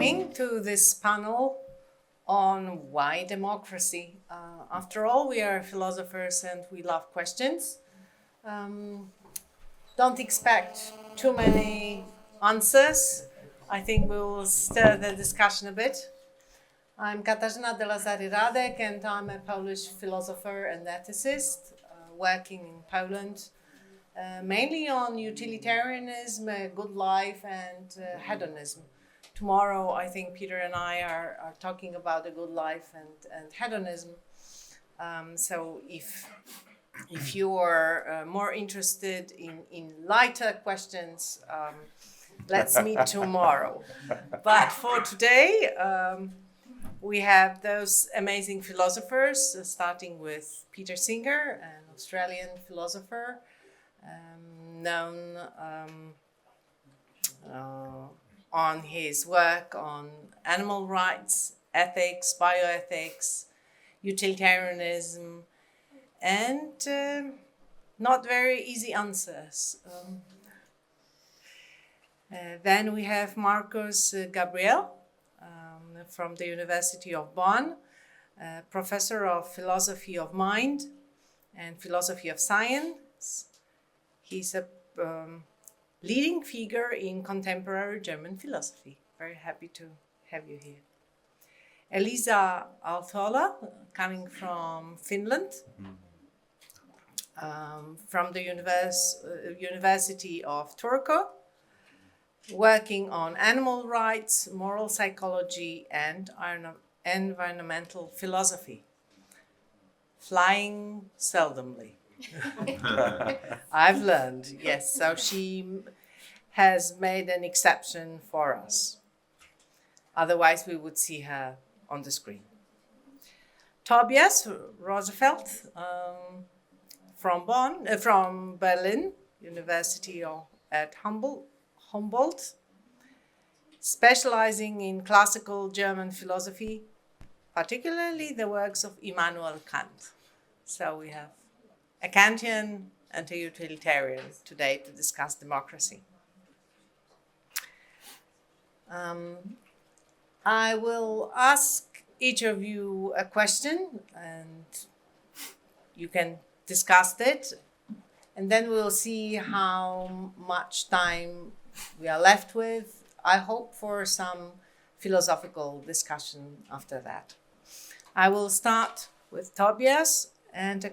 coming to this panel on why democracy. After all, we are philosophers and we love questions. Don't expect too many answers. I think we will stir the discussion a bit. I'm Katarzyna de Lazari-Radek and I'm a Polish philosopher and ethicist working in Poland, mainly on utilitarianism, a good life and hedonism. Tomorrow, I think Peter and I are talking about a good life and hedonism. So if you are more interested in lighter questions, let's meet tomorrow. But for today, we have those amazing philosophers, starting with Peter Singer, an Australian philosopher, known on his work on animal rights, ethics, bioethics, utilitarianism, and not very easy answers. Then we have Markus Gabriel from the University of Bonn, professor of philosophy of mind and philosophy of science. He's a leading figure in contemporary German philosophy. Very happy to have you here. Elisa Aaltola, coming from Finland, from the University of Turku, working on animal rights, moral psychology, and environmental philosophy. Flying seldomly. I've learned, yes. So she has made an exception for us. Otherwise, we would see her on the screen. Tobias Roosevelt from Berlin, University at Humboldt, specializing in classical German philosophy, particularly the works of Immanuel Kant. So we have a Kantian and a utilitarian today to discuss democracy. I will ask each of you a question and you can discuss it, and then we'll see how much time we are left with. I hope for some philosophical discussion after that. I will start with Tobias and a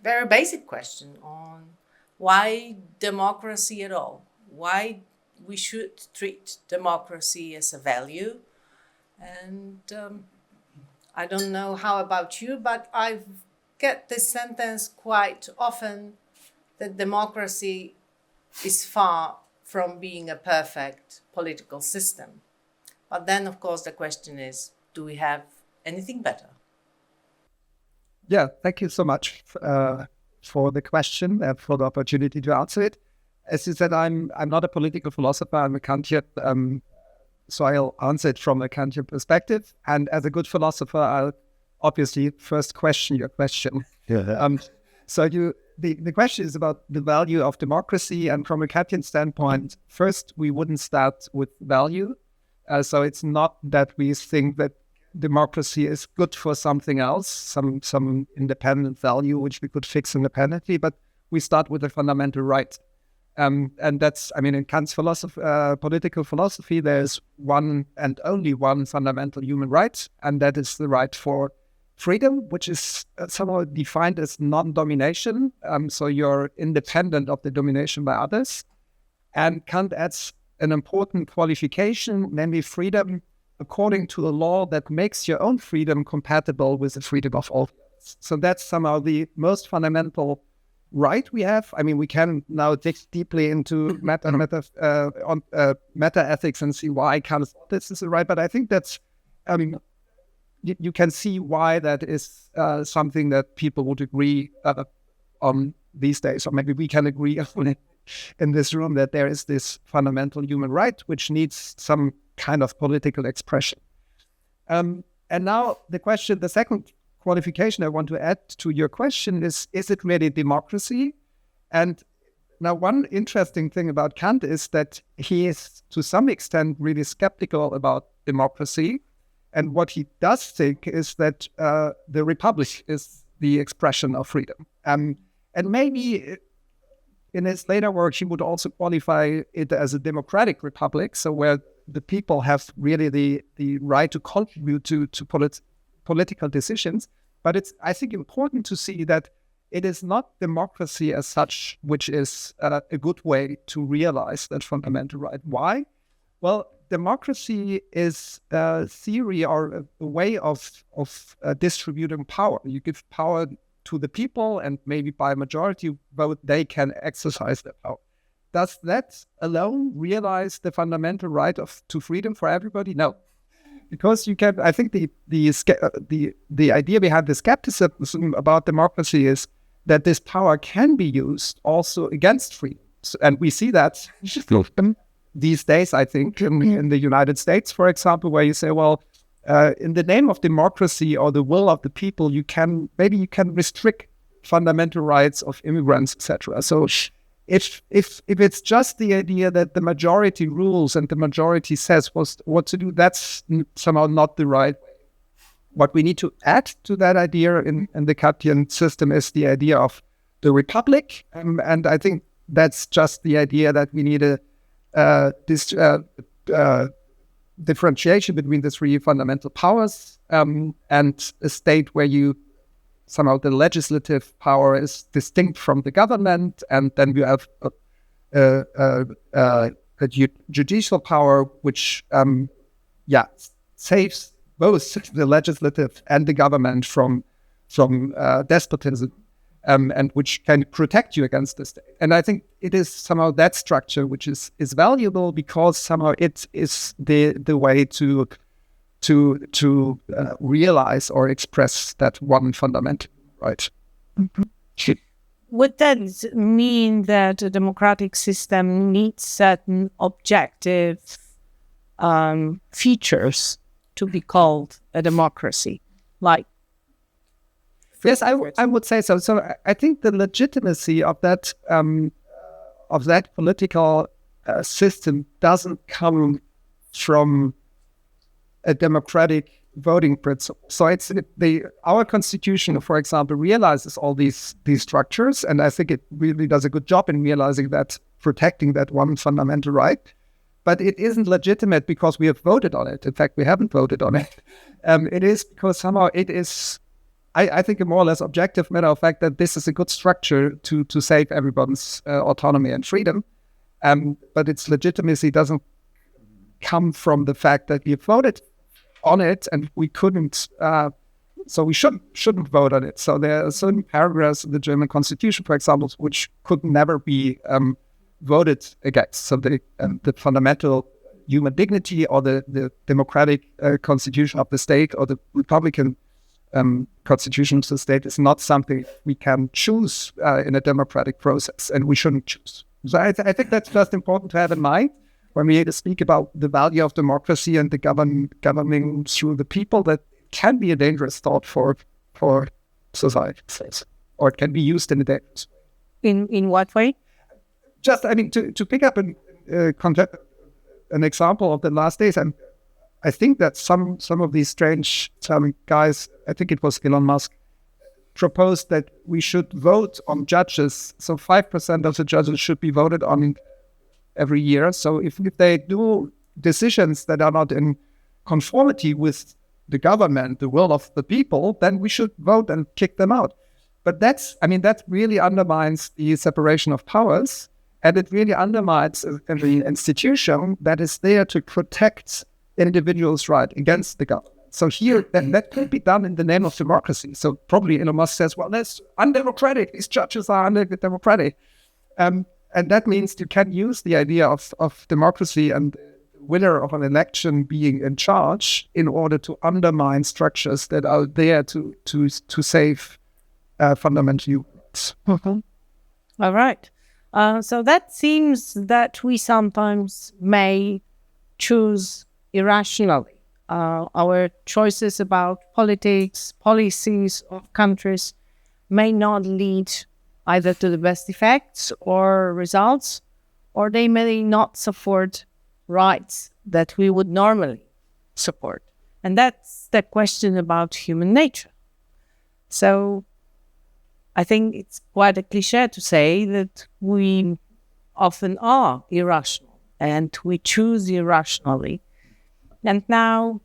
very basic question on why democracy at all? Why we should treat democracy as a value? And I don't know how about you, but I get this sentence quite often that democracy is far from being a perfect political system. But then, of course, the question is, do we have anything better? Yeah, thank you so much for the question and for the opportunity to answer it. As you said, I'm not a political philosopher, I'm a Kantian, so I'll answer it from a Kantian perspective. And as a good philosopher, I'll obviously first question your question. Yeah. So the question is about the value of democracy, and from a Kantian standpoint, first we wouldn't start with value. So it's not that we think that democracy is good for something else, some independent value which we could fix independently, but we start with a fundamental right. And that's, I mean, in Kant's political philosophy, there's one and only one fundamental human right, and that is the right for freedom, which is somehow defined as non-domination. So you're independent of the domination by others. And Kant adds an important qualification, namely freedom according to a law that makes your own freedom compatible with the freedom of all. So that's somehow the most fundamental right we have. I mean, we can now dig deeply into meta ethics and see why Kant thought this is a right. But I think that's, I mean, you can see why that is something that people would agree on these days, or maybe we can agree on it in this room, that there is this fundamental human right which needs some kind of political expression. And now the second qualification I want to add to your question is it really democracy? And Now, one interesting thing about Kant is that he is, to some extent, really skeptical about democracy. And what he does think is that the republic is the expression of freedom. And maybe in his later work, he would also qualify it as a democratic republic, so where the people have really the right to contribute to political decisions. But it's, I think, important to see that it is not democracy as such, which is a good way to realize that fundamental right. Why? Well, democracy is a theory or a way of distributing power. You give power to the people, and maybe by majority vote, they can exercise that power. Does that alone realize the fundamental right to freedom for everybody? No. Because you can, I think the idea behind the skepticism about democracy is that this power can be used also against freedom. And we see that these days, I think, in the United States, for example, where you say, well, in the name of democracy or the will of the people, you can restrict fundamental rights of immigrants, etc. So if it's just the idea that the majority rules and the majority says what to do, that's somehow not the right way. What we need to add to that idea in the Kantian system is the idea of the republic. And I think that's just the idea that we need this differentiation between the three fundamental powers and a state where somehow the legislative power is distinct from the government, and then you have a judicial power which saves both the legislative and the government from despotism, and which can protect you against the state. And I think it is somehow that structure which is valuable, because somehow it is the way to realize or express that one fundamental right. Mm-hmm. Would that mean that a democratic system needs certain objective features to be called a democracy? Like, yes, I would say so. So I think the legitimacy of that political system doesn't come from a democratic voting principle. So it's our constitution, for example, realizes all these structures, and I think it really does a good job in realizing that, protecting that one fundamental right. But it isn't legitimate because we have voted on it. In fact, we haven't voted on it. It is because somehow it is, I think, a more or less objective matter of fact that this is a good structure to save everyone's autonomy and freedom. But its legitimacy doesn't come from the fact that we voted on it and we couldn't, so we shouldn't vote on it. So there are certain paragraphs in the German constitution, for example, which could never be voted against. So the fundamental human dignity or the democratic constitution of the state or the republican constitution of the state is not something we can choose in a democratic process, and we shouldn't choose. So I think that's just important to have in mind when we speak about the value of democracy and the governing through the people. That can be a dangerous thought for society, or it can be used in a dangerous way. In what way? Just, I mean, to pick up an example of the last days, I think that some of these strange guys, I think it was Elon Musk, proposed that we should vote on judges. So 5% of the judges should be voted on every year. So if they do decisions that are not in conformity with the government, the will of the people, then we should vote and kick them out. But that really undermines the separation of powers, and it really undermines the institution that is there to protect individuals' right against the government. So here, that could be done in the name of democracy. So probably Elon Musk says, well, that's undemocratic. These judges are undemocratic. And that means you can use the idea of democracy and the winner of an election being in charge in order to undermine structures that are there to save fundamental human rights. Mm-hmm. All right. So that seems that we sometimes may choose irrationally. Our choices about politics, policies of countries may not lead either to the best effects or results, or they may not support rights that we would normally support. And that's the question about human nature. So I think it's quite a cliche to say that we often are irrational and we choose irrationally. And now,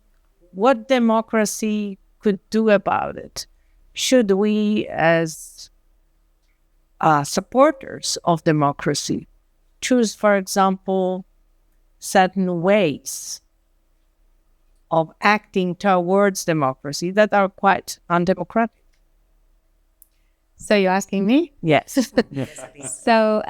what democracy could do about it? Should we, as supporters of democracy, choose, for example, certain ways of acting towards democracy that are quite undemocratic? So you're asking me? Yes. So,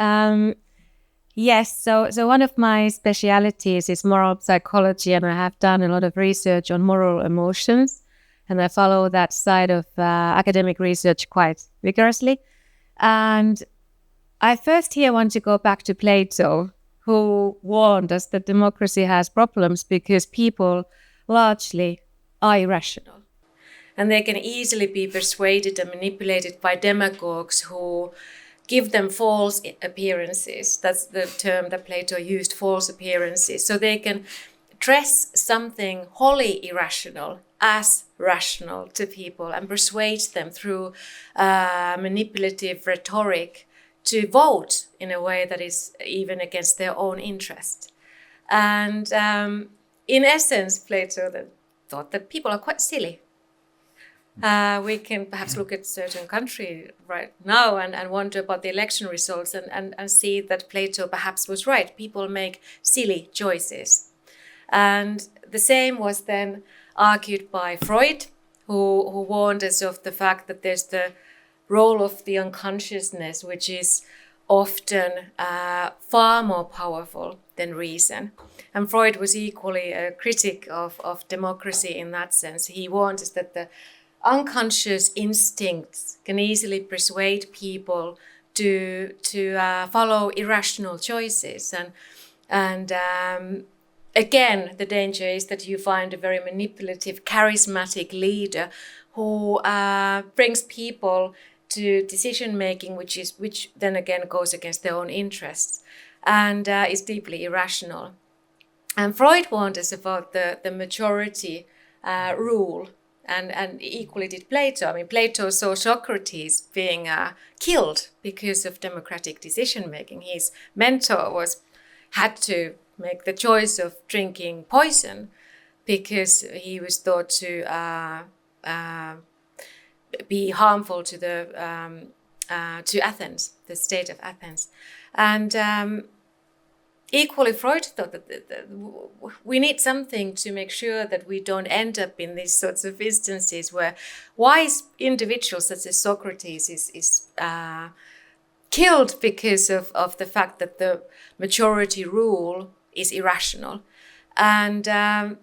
yes, so one of my specialities is moral psychology, and I have done a lot of research on moral emotions, and I follow that side of academic research quite vigorously. And I first here want to go back to Plato, who warned us that democracy has problems because people largely are irrational. And they can easily be persuaded and manipulated by demagogues who give them false appearances. That's the term that Plato used, false appearances. So they can dress something wholly irrational as rational to people and persuade them through manipulative rhetoric to vote in a way that is even against their own interest. And in essence, Plato thought that people are quite silly. We can perhaps look at a certain country right now and wonder about the election results and see that Plato perhaps was right. People make silly choices. And the same was then argued by Freud, who warned us of the fact that there's the role of the unconsciousness, which is often far more powerful than reason. And Freud was equally a critic of democracy in that sense. He warned us that the unconscious instincts can easily persuade people to follow irrational choices. And again, the danger is that you find a very manipulative, charismatic leader who brings people to decision making, which then again goes against their own interests and is deeply irrational. And Freud warned us about the majority rule. And equally did Plato. I mean, Plato saw Socrates being killed because of democratic decision-making. His mentor had to make the choice of drinking poison because he was thought to be harmful to Athens, the state of Athens. And equally, Freud thought that we need something to make sure that we don't end up in these sorts of instances where wise individuals such as Socrates is killed because of the fact that the majority rule is irrational. And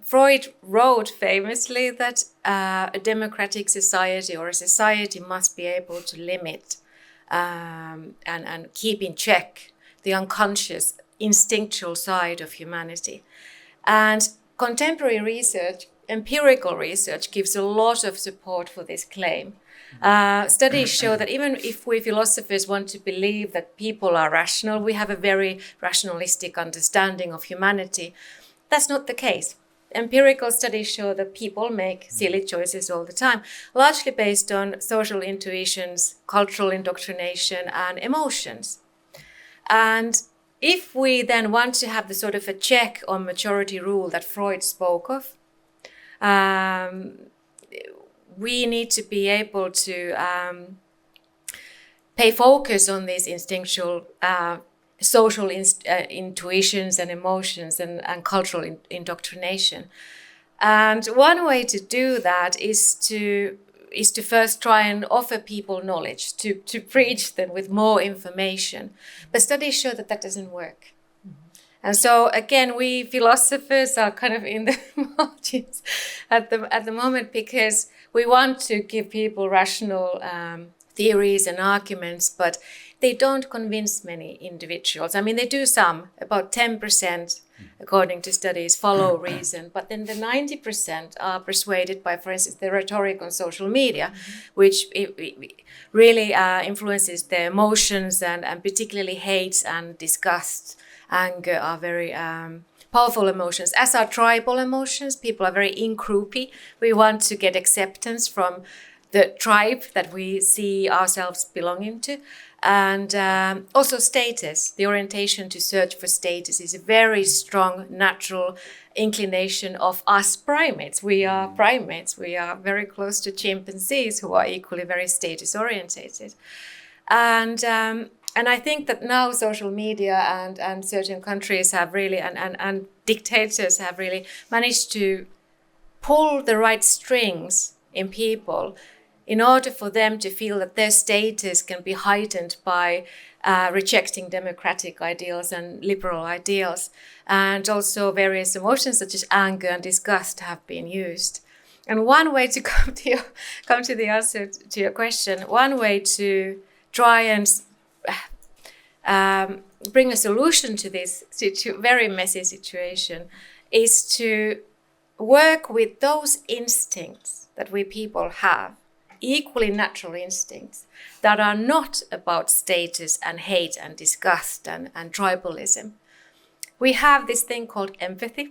Freud wrote famously that a democratic society or a society must be able to limit and keep in check the unconscious instinctual side of humanity. And contemporary research, empirical research, gives a lot of support for this claim. Studies show that even if we philosophers want to believe that people are rational, we have a very rationalistic understanding of humanity. That's not the case. Empirical studies show that people make silly choices all the time, largely based on social intuitions, cultural indoctrination, and emotions. And if we then want to have the sort of a check on majority rule that Freud spoke of, we need to be able to pay focus on these instinctual social intuitions and emotions and cultural indoctrination. And one way to do that is to first try and offer people knowledge, to preach them with more information. But studies show that doesn't work. And so again, we philosophers are kind of in the margins at the moment because we want to give people rational theories and arguments, but they don't convince many individuals. I mean, they do some, about 10% according to studies, follow reason. But then the 90% are persuaded by, for instance, the rhetoric on social media, which really influences their emotions, and particularly hate and disgust, anger are very powerful emotions, as are tribal emotions. People are very in-groupy. We want to get acceptance from the tribe that we see ourselves belonging to. And also status, the orientation to search for status is a very strong natural inclination of us primates. We are primates. We are very close to chimpanzees, who are equally very status orientated. And I think that now social media and certain countries have really, and dictators have really managed to pull the right strings in people in order for them to feel that their status can be heightened by rejecting democratic ideals and liberal ideals. And also various emotions such as anger and disgust have been used. And one way to come to the answer to your question, one way to try and bring a solution to this very messy situation is to work with those instincts that we people have, equally natural instincts, that are not about status and hate and disgust and tribalism. We have this thing called empathy.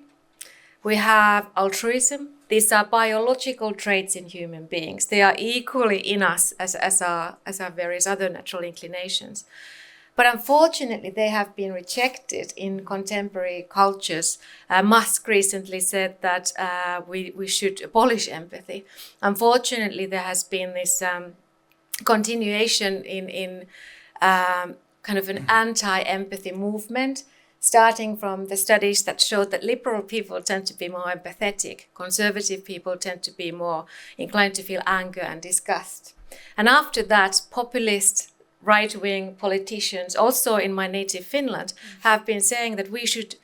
We have altruism. These are biological traits in human beings. They are equally in us as our various other natural inclinations. But unfortunately, they have been rejected in contemporary cultures. Musk recently said that we should abolish empathy. Unfortunately, there has been this continuation in kind of an anti-empathy movement, starting from the studies that showed that liberal people tend to be more empathetic, conservative people tend to be more inclined to feel anger and disgust. And after that, populist right-wing politicians, also in my native Finland, have been saying that we should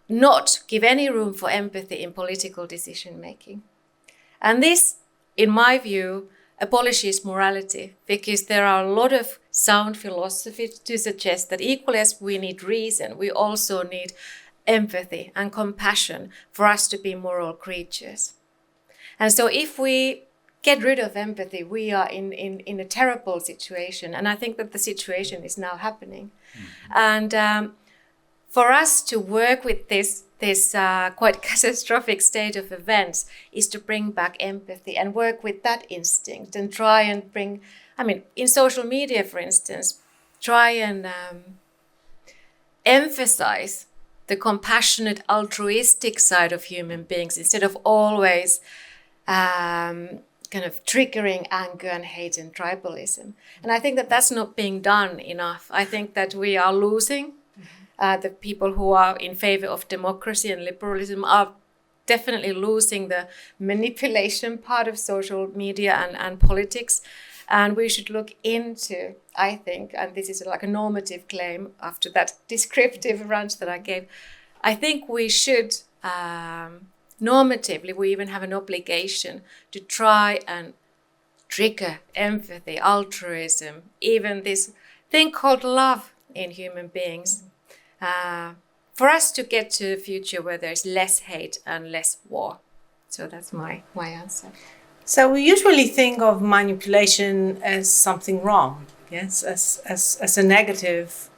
not give any room for empathy in political decision-making. And this, in my view, abolishes morality, because there are a lot of sound philosophy to suggest that equally as we need reason, we also need empathy and compassion for us to be moral creatures. And so if we get rid of empathy, we are in a terrible situation. And I think that the situation is now happening. And for us to work with this quite catastrophic state of events is to bring back empathy and work with that instinct and try and bring, in social media, for instance, try and emphasize the compassionate, altruistic side of human beings instead of always kind of triggering anger and hate and tribalism. And I think that that's not being done enough. I think that we are losing. The people who are in favor of democracy and liberalism are definitely losing the manipulation part of social media and politics. And we should look into, I think, and this is like a normative claim after that descriptive rant that I gave, I think we should normatively, we even have an obligation to try and trigger empathy, altruism, even this thing called love in human beings, for us to get to a future where there's less hate and less war. So that's my answer. So we usually think of manipulation as something wrong, yes, as a negative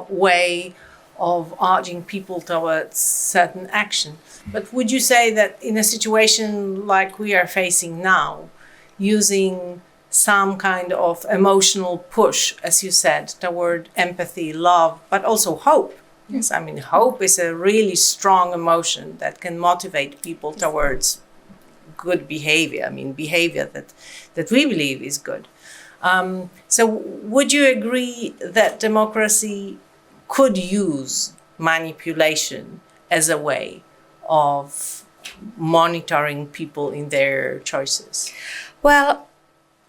way of urging people towards certain action. But would you say that in a situation like we are facing now, using some kind of emotional push, as you said, toward empathy, love, but also hope? Yes, hope is a really strong emotion that can motivate people towards good behavior. Behavior that we believe is good. So would you agree that democracy could use manipulation as a way of monitoring people in their choices? Well,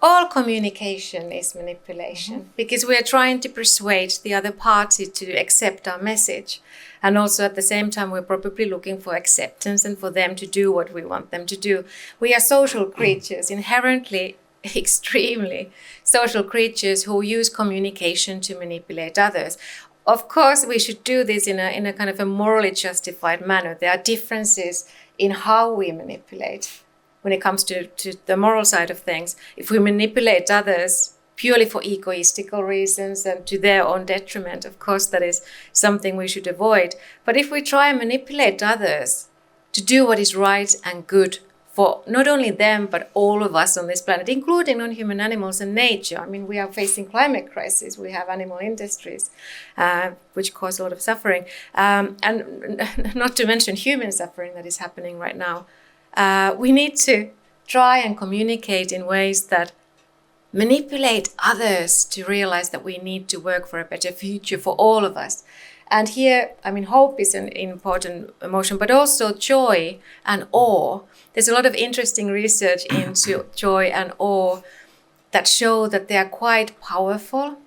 all communication is manipulation, because we are trying to persuade the other party to accept our message. And also at the same time, we're probably looking for acceptance and for them to do what we want them to do. We are social creatures, inherently extremely social creatures who use communication to manipulate others. Of course, we should do this in a kind of a morally justified manner. There are differences in how we manipulate when it comes to the moral side of things. If we manipulate others purely for egoistical reasons and to their own detriment, of course, that is something we should avoid. But if we try and manipulate others to do what is right and good for not only them, but all of us on this planet, including non-human animals and nature. I mean, we are facing climate crisis. We have animal industries, which cause a lot of suffering. And not to mention human suffering that is happening right now. We need to try and communicate in ways that manipulate others to realize that we need to work for a better future for all of us. And here, I mean, hope is an important emotion, but also joy and awe. There's a lot of interesting research into joy and awe that show that they are quite powerful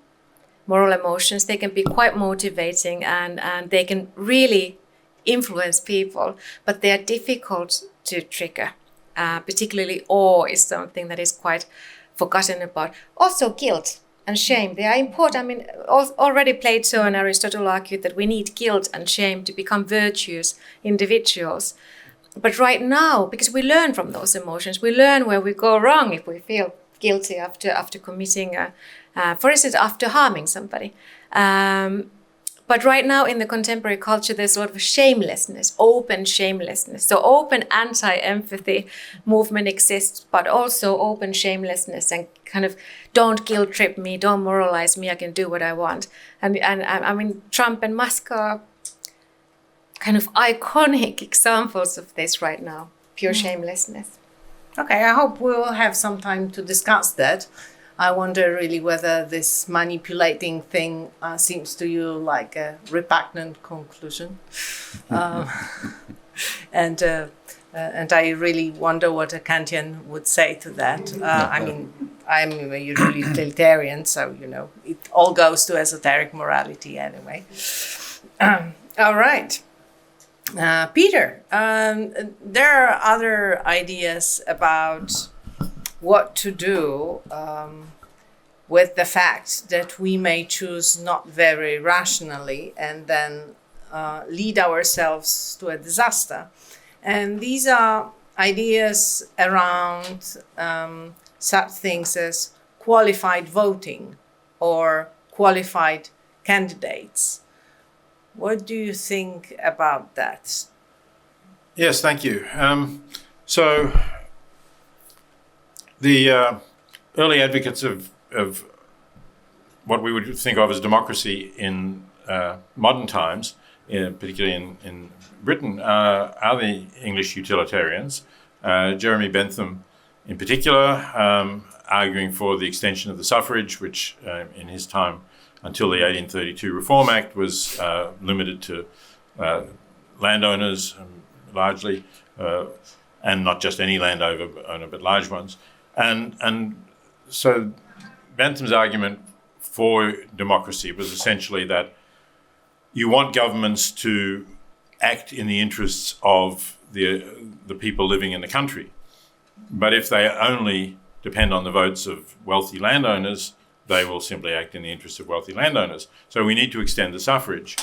moral emotions. They can be quite motivating and they can really influence people, but they are difficult to trigger. Particularly awe is something that is quite forgotten about. Also guilt and shame, they are important. I mean, already Plato and Aristotle argued that we need guilt and shame to become virtuous individuals. But right now, because we learn from those emotions, we learn where we go wrong if we feel guilty after committing, for instance, after harming somebody. But right now in the contemporary culture, there's a lot of shamelessness, open shamelessness. So open anti-empathy movement exists, but also open shamelessness and kind of don't guilt trip me, don't moralize me, I can do what I want. And I mean, Trump and Musk are kind of iconic examples of this right now, pure shamelessness. Okay, I hope we'll have some time to discuss that. I wonder really whether this manipulating thing seems to you like a repugnant conclusion. And I really wonder what a Kantian would say to that. I mean, I'm a utilitarian, so, you know, it all goes to esoteric morality anyway. All right. Peter, there are other ideas about what to do with the fact that we may choose not very rationally and then lead ourselves to a disaster. And these are ideas around such things as qualified voting or qualified candidates. What do you think about that? Yes, thank you. So the early advocates of what we would think of as democracy in modern times, particularly in Britain, are the English utilitarians. Jeremy Bentham, in particular, arguing for the extension of the suffrage, which in his time, until the 1832 Reform Act, was limited to landowners largely, and not just any landowner, but large ones. And so Bentham's argument for democracy was essentially that you want governments to act in the interests of the people living in the country. But if they only depend on the votes of wealthy landowners, they will simply act in the interests of wealthy landowners. So we need to extend the suffrage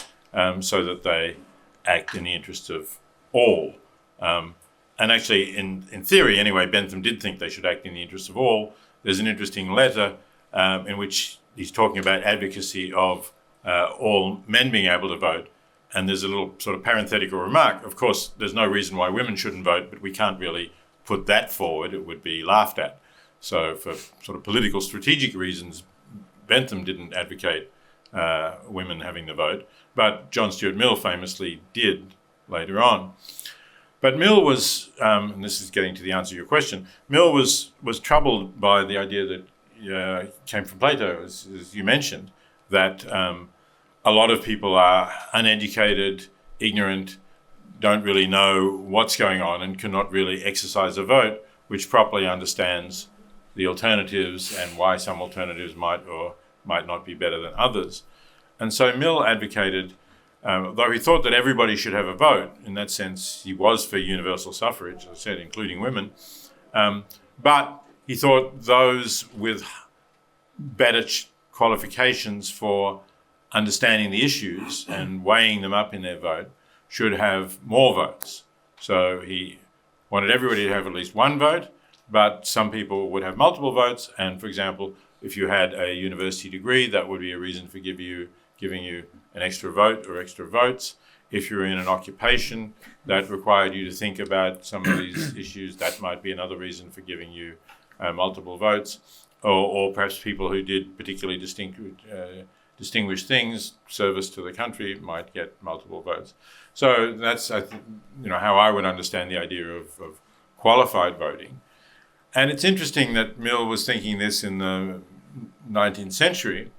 so that they act in the interests of all. And actually, in theory anyway, Bentham did think they should act in the interests of all. There's an interesting letter in which he's talking about advocacy of all men being able to vote. And there's a little sort of parenthetical remark. Of course, there's no reason why women shouldn't vote, but we can't really put that forward. It would be laughed at. So for sort of political strategic reasons, Bentham didn't advocate women having the vote, but John Stuart Mill famously did later on. But Mill was, and this is getting to the answer to your question, Mill was troubled by the idea that came from Plato, as you mentioned, that a lot of people are uneducated, ignorant, don't really know what's going on and cannot really exercise a vote which properly understands the alternatives and why some alternatives might or might not be better than others. And so Mill advocated, though he thought that everybody should have a vote, in that sense he was for universal suffrage, as I said, including women, but he thought those with better qualifications for understanding the issues and weighing them up in their vote should have more votes. So he wanted everybody to have at least one vote, but some people would have multiple votes. And for example, if you had a university degree, that would be a reason for giving you an extra vote or extra votes. If you're in an occupation that required you to think about some of these issues, that might be another reason for giving you multiple votes. Or perhaps people who did particularly distinguished things, service to the country, might get multiple votes. So that's how I would understand the idea of qualified voting. And it's interesting that Mill was thinking this in the 19th century.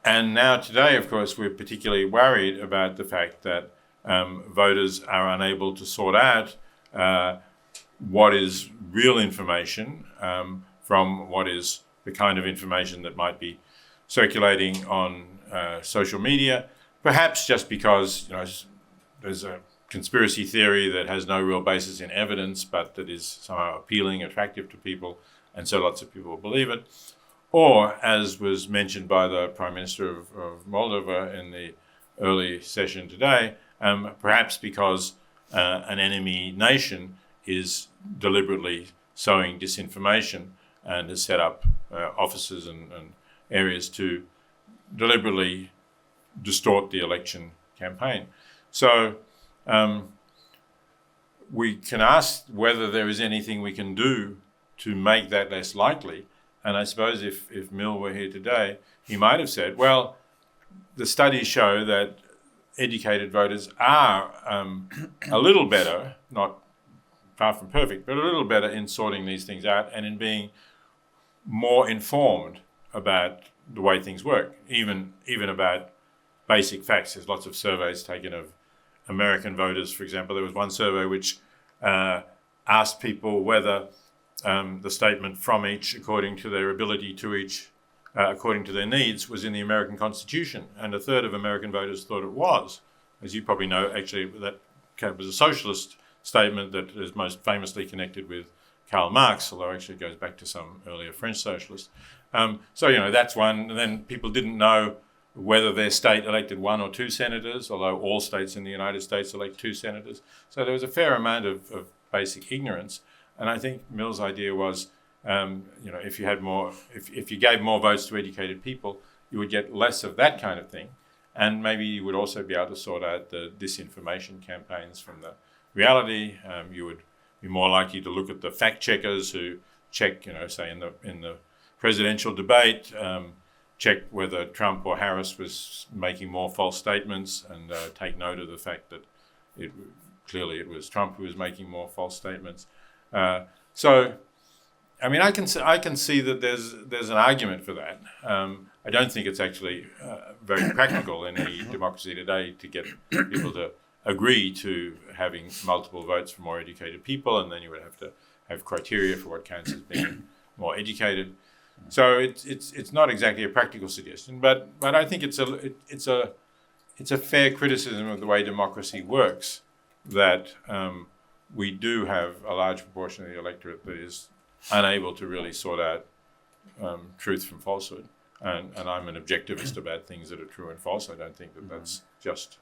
And now today, of course, we're particularly worried about the fact that voters are unable to sort out what is real information from what is the kind of information that might be circulating on social media, perhaps just because there's a conspiracy theory that has no real basis in evidence, but that is somehow appealing, attractive to people, and so lots of people believe it. Or, as was mentioned by the Prime Minister of Moldova in the early session today, perhaps because an enemy nation is deliberately sowing disinformation and has set up offices and areas to deliberately distort the election campaign. So we can ask whether there is anything we can do to make that less likely. And I suppose if Mill were here today, he might have said, well, the studies show that educated voters are a little better, not far from perfect, but a little better in sorting these things out and in being more informed about the way things work, even about basic facts. There's lots of surveys taken of American voters, for example. There was one survey which asked people whether the statement "from each according to their ability to each according to their needs" was in the American Constitution, and a third of American voters thought it was. As you probably know, actually, that was a socialist statement that is most famously connected with Karl Marx, although actually it goes back to some earlier French socialists. So, that's one. And then people didn't know whether their state elected one or two senators, although all states in the United States elect two senators. So there was a fair amount of basic ignorance. And I think Mill's idea was, if you had more, if you gave more votes to educated people, you would get less of that kind of thing. And maybe you would also be able to sort out the disinformation campaigns from the reality. You would be more likely to look at the fact checkers who check, say in the presidential debate, check whether Trump or Harris was making more false statements and take note of the fact that clearly it was Trump who was making more false statements. So, I mean, I can see that there's an argument for that. I don't think it's actually very practical in any democracy today to get people to agree to having multiple votes for more educated people, and then you would have to have criteria for what counts as being more educated. So it's not exactly a practical suggestion, but I think it's a fair criticism of the way democracy works, that we do have a large proportion of the electorate that is unable to really sort out truth from falsehood. And I'm an objectivist about things that are true and false. I don't think that that's just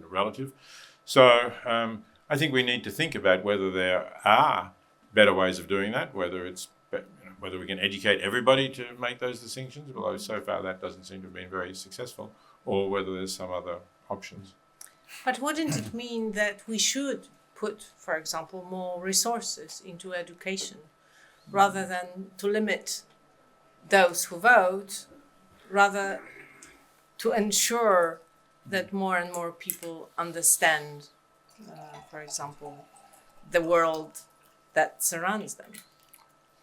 relative. So I think we need to think about whether there are better ways of doing that, whether we can educate everybody to make those distinctions, although so far that doesn't seem to have been very successful, or whether there's some other options. But wouldn't it mean that we should put, for example, more resources into education rather than to limit those who vote, rather to ensure that more and more people understand, for example, the world that surrounds them?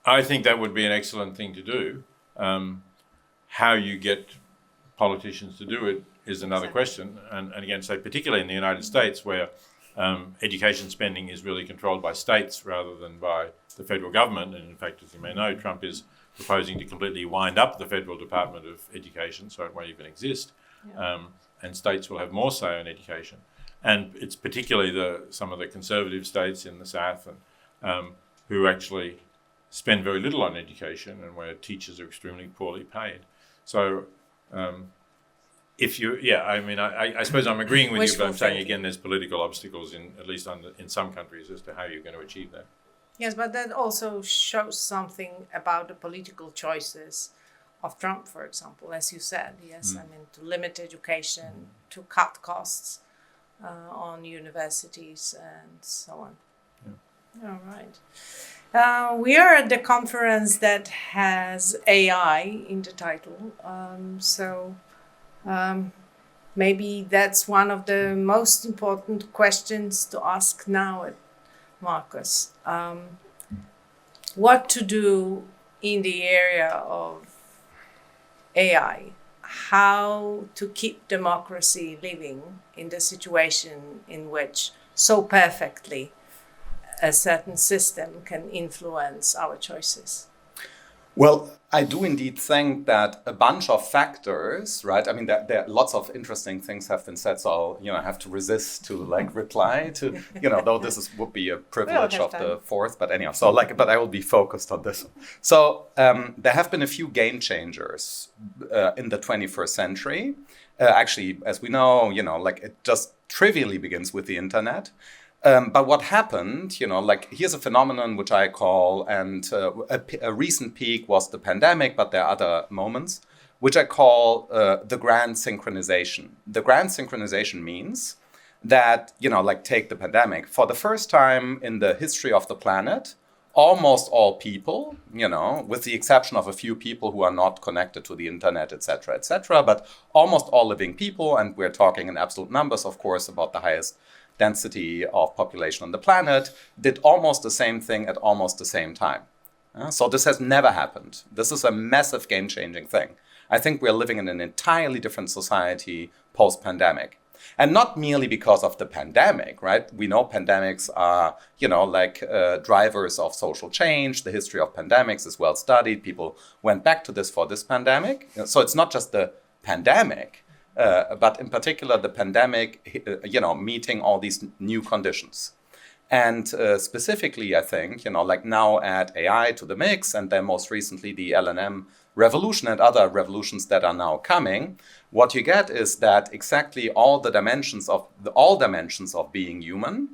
I think that would be an excellent thing to do. How you get politicians to do it is another question. And again, say particularly in the United States, where education spending is really controlled by states rather than by the federal government. And in fact, as you may know, Trump is proposing to completely wind up the federal Department of Education, so it won't even exist. Yeah. And states will have more say on education. And it's particularly some of the conservative states in the South who actually spend very little on education and where teachers are extremely poorly paid. So I suppose I'm agreeing with you, but I'm saying thinking. again, there's political obstacles in some countries as to how you're going to achieve that. Yes, but that also shows something about the political choices of Trump, for example, as you said. Yes, I mean, to limit education, to cut costs on universities and so on. Yeah. All right. We are at the conference that has AI in the title. Maybe that's one of the most important questions to ask now at Markus. What to do in the area of AI? How to keep democracy living in the situation in which so perfectly a certain system can influence our choices? Well, I do indeed think that a bunch of factors, right? I mean, there are lots of interesting things have been said, so I'll, have to resist to reply to, though this would be a privilege of the fourth, but anyhow, but I will be focused on this. So there have been a few game changers in the 21st century. Actually, as we know, it just trivially begins with the internet. But what happened, here's a phenomenon which I call, and a recent peak was the pandemic, but there are other moments, which I call the grand synchronization. The grand synchronization means that, take the pandemic. For the first time in the history of the planet, almost all people, with the exception of a few people who are not connected to the internet, etc., but almost all living people, and we're talking in absolute numbers, of course, about the highest density of population on the planet, did almost the same thing at almost the same time. So this has never happened. This is a massive game-changing thing. I think we're living in an entirely different society post-pandemic. And not merely because of the pandemic, right? We know pandemics are, drivers of social change. The history of pandemics is well studied. People went back to this for this pandemic. So it's not just the pandemic, but in particular, the pandemic, meeting all these new conditions. And specifically, I think, now add AI to the mix, and then most recently the LLM revolution and other revolutions that are now coming, what you get is that exactly all dimensions of being human,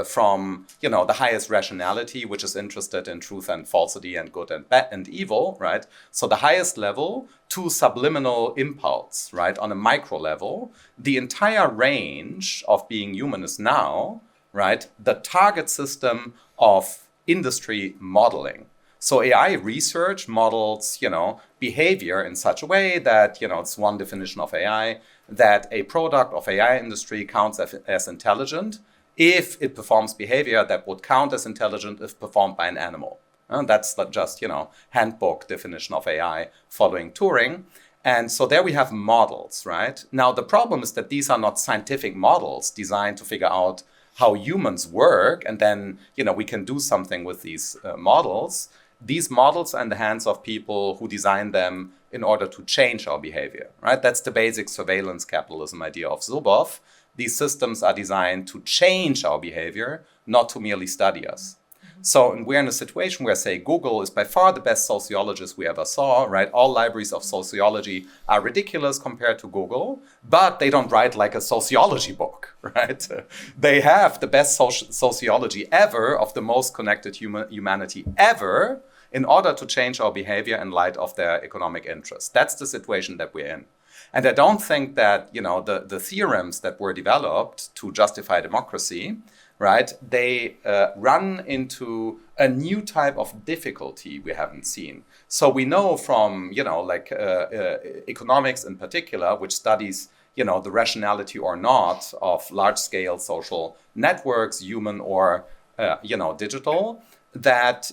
from the highest rationality, which is interested in truth and falsity and good and bad and evil, right? So the highest level to subliminal impulse, right? On a micro level, the entire range of being human is now, right, the target system of industry modeling. So AI research models, behavior in such a way that, it's one definition of AI, that a product of AI industry counts as intelligent if it performs behavior that would count as intelligent if performed by an animal. That's just, handbook definition of AI following Turing. And so there we have models, right? Now, the problem is that these are not scientific models designed to figure out how humans work, and then, we can do something with these models. These models are in the hands of people who design them in order to change our behavior, right? That's the basic surveillance capitalism idea of Zuboff. These systems are designed to change our behavior, not to merely study us. So we're in a situation where, say, Google is by far the best sociologist we ever saw, right? All libraries of sociology are ridiculous compared to Google, but they don't write like a sociology book, right? They have the best sociology ever of the most connected humanity ever in order to change our behavior in light of their economic interests. That's the situation that we're in. And I don't think that, the theorems that were developed to justify democracy, right, they run into a new type of difficulty we haven't seen. So we know from, economics in particular, which studies, the rationality or not of large-scale social networks, human or, digital, that,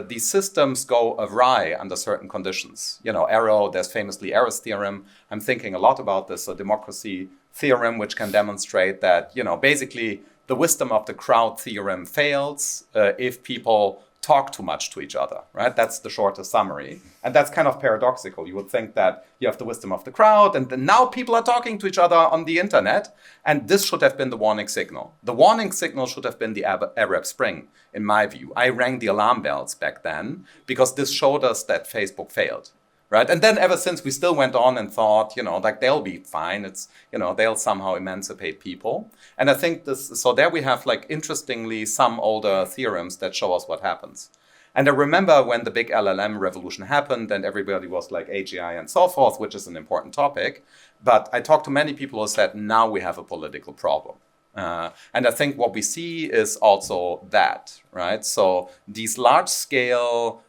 these systems go awry under certain conditions. There's famously Arrow's theorem. I'm thinking a lot about this, a democracy theorem, which can demonstrate that, basically the wisdom of the crowd theorem fails if people talk too much to each other, right? That's the shortest summary. And that's kind of paradoxical. You would think that you have the wisdom of the crowd, and then now people are talking to each other on the internet, and this should have been the warning signal. The warning signal should have been the Arab Spring, in my view. I rang the alarm bells back then, because this showed us that Facebook failed, right? And then ever since we still went on and thought, like they'll be fine. It's, they'll somehow emancipate people. And I think so there we have like interestingly some older theorems that show us what happens. And I remember when the big LLM revolution happened and everybody was like AGI and so forth, which is an important topic. But I talked to many people who said, now we have a political problem. And I think what we see is also that, right? So these large scale,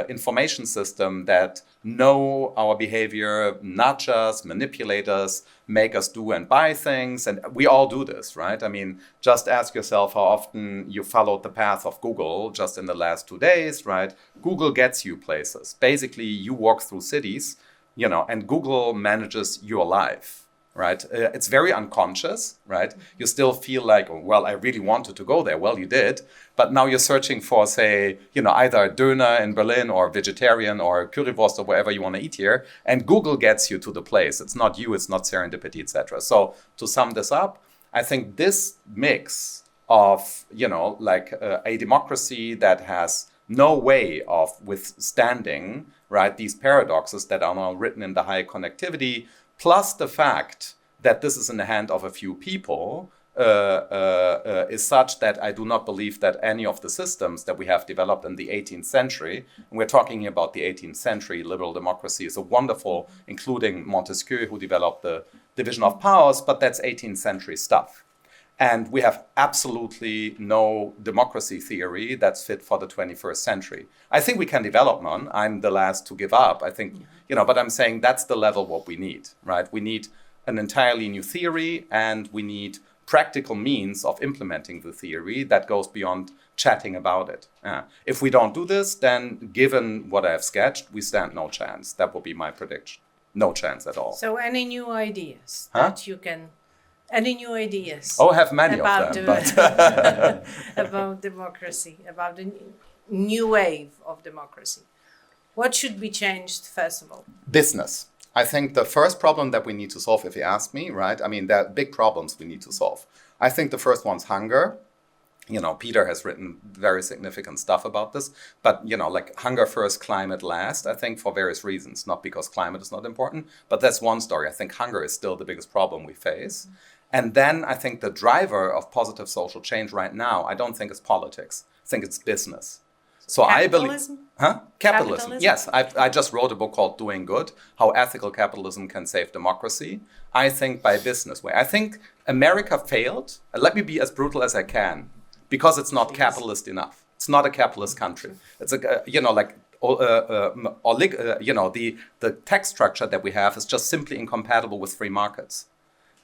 information system that know our behavior, nudge us, manipulate us, make us do and buy things. And we all do this, right? I mean, just ask yourself how often you followed the path of Google just in the last 2 days, right? Google gets you places. Basically, you walk through cities, and Google manages your life. Right? It's very unconscious, right? You still feel like, well, I really wanted to go there. Well, you did. But now you're searching for, say, either a döner in Berlin or vegetarian or currywurst or wherever you want to eat here. And Google gets you to the place. It's not you. It's not serendipity, etc. So to sum this up, I think this mix of, a democracy that has no way of withstanding, right, these paradoxes that are now written in the high connectivity, plus the fact that this is in the hand of a few people is such that I do not believe that any of the systems that we have developed in the 18th century, and we're talking here about the 18th century, liberal democracy is a wonderful, including Montesquieu, who developed the division of powers, but that's 18th century stuff. And we have absolutely no democracy theory that's fit for the 21st century. I think we can develop none. I'm the last to give up. I think, but I'm saying that's the level what we need, right? We need an entirely new theory and we need practical means of implementing the theory that goes beyond chatting about it. If we don't do this, then given what I have sketched, we stand no chance. That would be my prediction. No chance at all. So any new ideas that you can... Any new ideas? Oh, I have many of them. But about democracy, about the new wave of democracy. What should be changed, first of all? Business. I think the first problem that we need to solve, if you ask me, right? I mean, there are big problems we need to solve. I think the first one's hunger. Peter has written very significant stuff about this. But, like hunger first, climate last, I think for various reasons. Not because climate is not important, but that's one story. I think hunger is still the biggest problem we face. And then I think the driver of positive social change right now, I don't think it's politics. I think it's business. So capitalism? I believe... Capitalism. Yes. I just wrote a book called Doing Good, How Ethical Capitalism Can Save Democracy. I think by business way. I think America failed. Let me be as brutal as I can, because it's not capitalist enough. It's not a capitalist country. It's the tax structure that we have is just simply incompatible with free markets.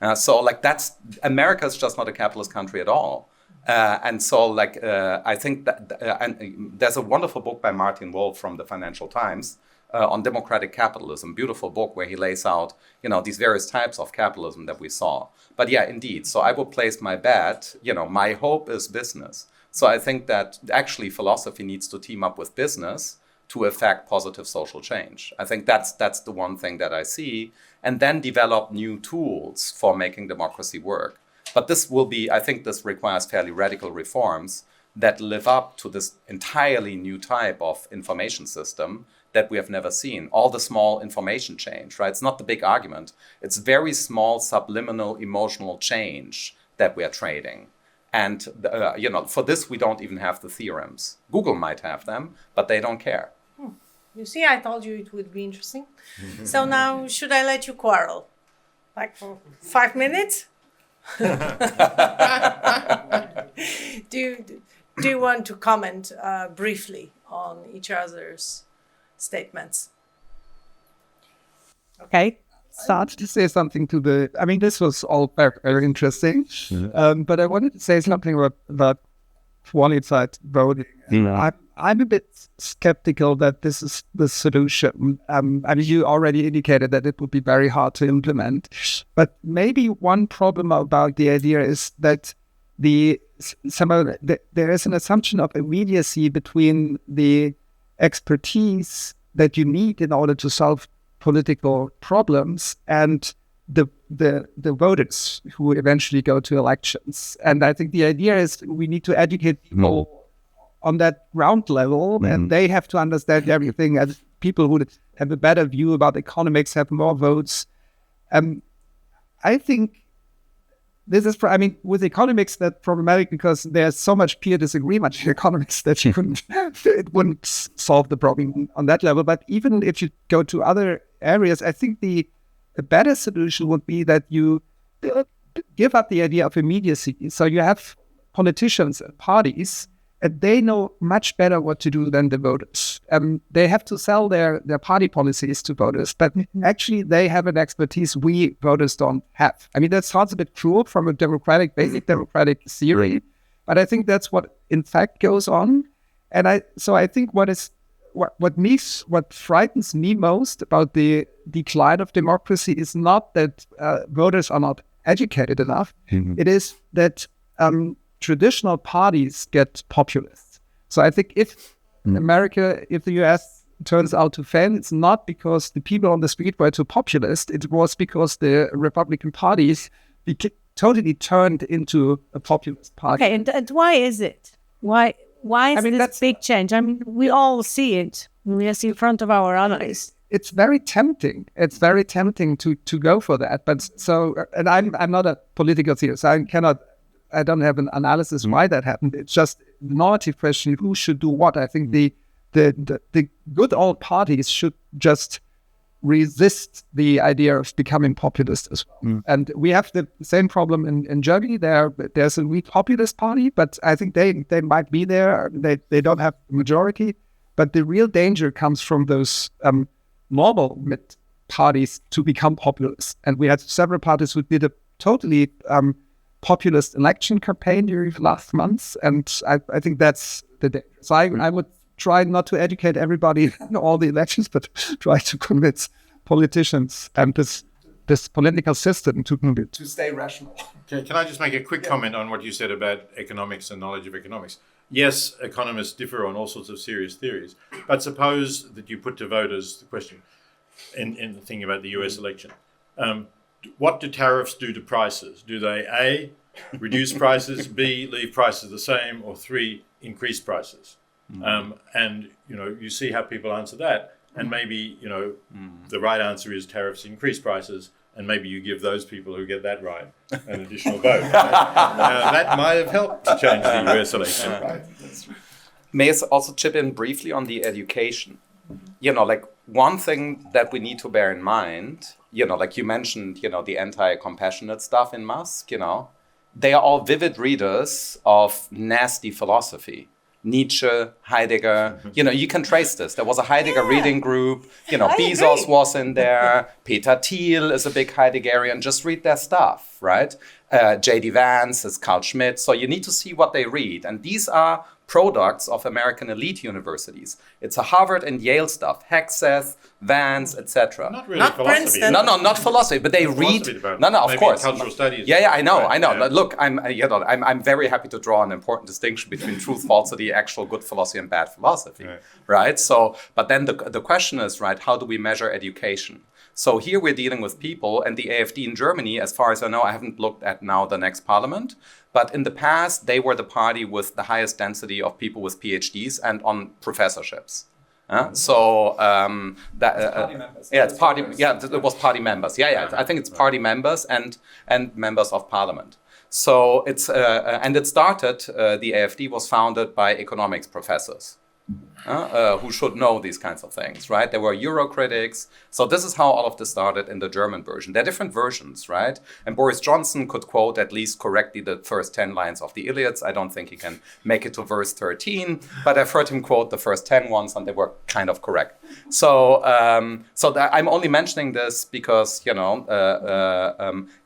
America is just not a capitalist country at all. I think that, and there's a wonderful book by Martin Wolf from the Financial Times on democratic capitalism, beautiful book where he lays out, these various types of capitalism that we saw. But yeah, indeed. So I will place my bet, my hope is business. So I think that actually philosophy needs to team up with business to affect positive social change. I think that's the one thing that I see, and then develop new tools for making democracy work. But I think this requires fairly radical reforms that live up to this entirely new type of information system that we have never seen. All the small information change, right? It's not the big argument. It's very small subliminal emotional change that we are trading. And, for this, we don't even have the theorems. Google might have them, but they don't care. You see, I told you it would be interesting. So now, should I let you quarrel? Like for 5 minutes? Do you want to comment briefly on each other's statements? Okay. Start to say something this was all very, very interesting, but I wanted to say something about qualified voting. I'm a bit skeptical that this is the solution. You already indicated that it would be very hard to implement, but maybe one problem about the idea is that there is an assumption of immediacy between the expertise that you need in order to solve political problems and the voters who eventually go to elections. And I think the idea is we need to educate people on that ground level, and they have to understand everything as people who have a better view about economics, have more votes. I think this is, with economics, that's problematic because there's so much peer disagreement in economics that it wouldn't solve the problem on that level. But even if you go to other areas, I think the better solution would be that you give up the idea of immediacy. So you have politicians and parties, and they know much better what to do than the voters. They have to sell their party policies to voters, but actually they have an expertise we voters don't have. I mean, that sounds a bit cruel from a basic democratic theory, but I think that's what in fact goes on. And I think what frightens me most about the decline of democracy is not that voters are not educated enough. It is that traditional parties get populist. So I think if the US turns out to fail, it's not because the people on the street were too populist. It was because the Republican parties totally turned into a populist party. Okay, and why is it? Why is this big change? I mean, we all see it. We see in front of our eyes. It's very tempting. It's very tempting to go for that. But and I'm not a political theorist. I don't have an analysis why that happened. It's just the normative question: who should do what? I think the good old parties should just resist the idea of becoming populist as well. And we have the same problem in Germany. There's a weak populist party, but I think they might be there. They don't have the majority. But the real danger comes from those normal mid parties to become populist. And we had several parties who did a totally populist election campaign during the last months. And I think that's the danger. So I would try not to educate everybody in all the elections, but try to convince politicians and this political system to stay rational. Okay, can I just make a quick comment on what you said about economics and knowledge of economics? Yes, economists differ on all sorts of serious theories, but suppose that you put to voters the question in the thing about the US election. What do tariffs do to prices? Do they A, reduce prices, B, leave prices the same, or 3, increase prices? And you see how people answer that, and maybe the right answer is tariffs increase prices, and maybe you give those people who get that right an additional vote. That might have helped to change the US election. Right. May I also chip in briefly on the education? Like one thing that we need to bear in mind, like you mentioned, the anti-compassionate stuff in Musk, they are all vivid readers of nasty philosophy. Nietzsche, Heidegger, you can trace this. There was a Heidegger reading group, Bezos was in there, Peter Thiel is a big Heideggerian, just read their stuff, right? J.D. Vance is Carl Schmitt, so you need to see what they read. And these are products of American elite universities. It's a Harvard and Yale stuff, Hegseth, Vance, etc. Not really philosophy. No, not philosophy, but they read. No, of course. Cultural studies. Yeah, I know. Yeah. Look, I'm very happy to draw an important distinction between truth, falsity, actual good philosophy, and bad philosophy, right? So, but then the question is, right? How do we measure education? So here we're dealing with people, and the AfD in Germany, as far as I know, I haven't looked at now the next parliament, but in the past, they were the party with the highest density of people with PhDs and on professorships. Party members. It's party. Yeah, it was party members. Yeah. I think it's party members and members of parliament. So it's and it started. The AfD was founded by economics professors. Who should know these kinds of things, right? There were Eurocritics. So this is how all of this started in the German version. There are different versions, right? And Boris Johnson could quote at least correctly the first 10 lines of the Iliads. I don't think he can make it to verse 13, but I've heard him quote the first 10 ones, and they were kind of correct. So, I'm only mentioning this because,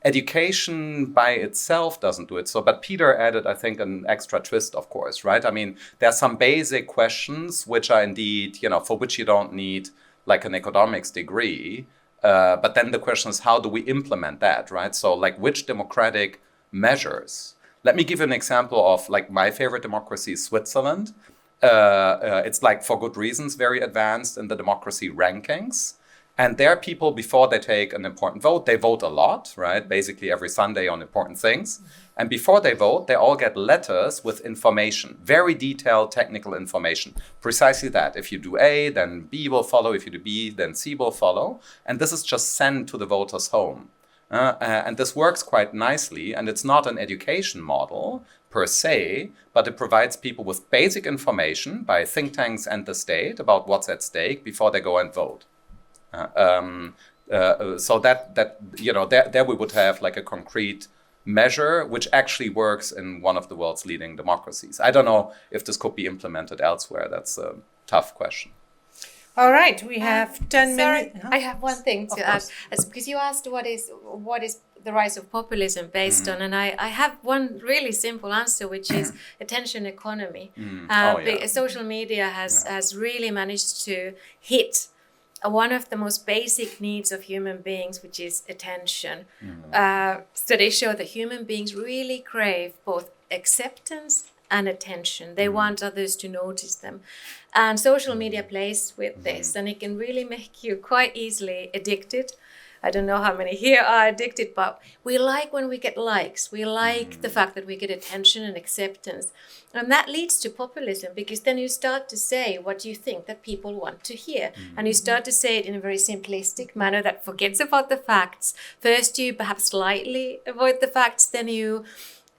education by itself doesn't do it. So, but Peter added, I think, an extra twist, of course, right? I mean, there are some basic questions which are indeed, for which you don't need like an economics degree. But then the question is, how do we implement that, right? So like which democratic measures? Let me give you an example of like my favorite democracy, Switzerland. It's like for good reasons, very advanced in the democracy rankings. And there are people, before they take an important vote, they vote a lot, right? Basically every Sunday on important things. And before they vote, they all get letters with information, very detailed technical information. Precisely that. If you do A, then B will follow. If you do B, then C will follow. And this is just sent to the voters' home. And this works quite nicely. And it's not an education model per se, but it provides people with basic information by think tanks and the state about what's at stake before they go and vote. So that you know, there we would have like a concrete measure which actually works in one of the world's leading democracies. I don't know if this could be implemented elsewhere. That's a tough question. All right, we have 10 minutes. I have one thing to add, because you asked what is the rise of populism based on, and I have one really simple answer, which is attention economy. Social media has really managed to hit one of the most basic needs of human beings, which is attention. Studies show that human beings really crave both acceptance and attention. They want others to notice them. And social media plays with this, and it can really make you quite easily addicted. I don't know how many here are addicted, but we like when we get likes. We like the fact that we get attention and acceptance. And that leads to populism, because then you start to say what you think that people want to hear. And you start to say it in a very simplistic manner that forgets about the facts. First, you perhaps slightly avoid the facts, then you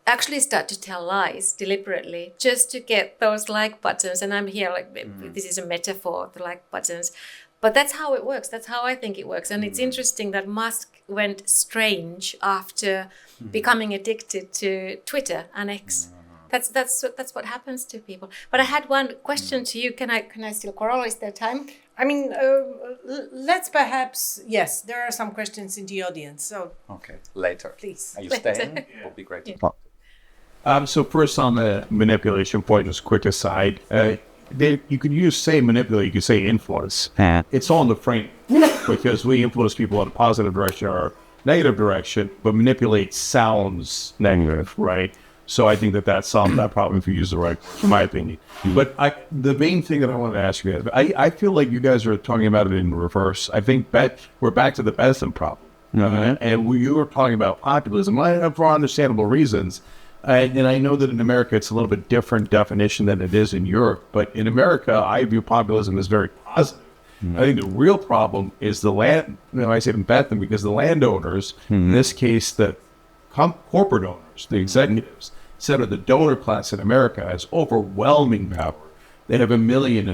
actually start to tell lies deliberately just to get those like buttons. And I'm here like, this is a metaphor, the like buttons. But that's how it works. That's how I think it works. And it's interesting that Musk went strange after becoming addicted to Twitter and X. That's what happens to people. But I had one question to you. Can I still quarrel? Is there time? I mean, let's perhaps, yes, there are some questions in the audience. So Okay, later. Please. Are you staying? It will be great to talk. So first on the manipulation point, just quick aside, you could say manipulate, you could say influence. It's all in the frame, because we influence people in a positive direction or negative direction, but manipulate sounds negative, right? So I think that's something that probably if you use the right, in my opinion. But the main thing that I wanted to ask you guys, I feel like you guys are talking about it in reverse. I think we're back to the Bentham problem. And you were talking about populism for understandable reasons. And I know that in America, it's a little bit different definition than it is in Europe. But in America, I view populism as very positive. I think the real problem is the land. I say in Bentham because the landowners, in this case, the corporate owners, the executives, said of the donor class in America has overwhelming power. They have 1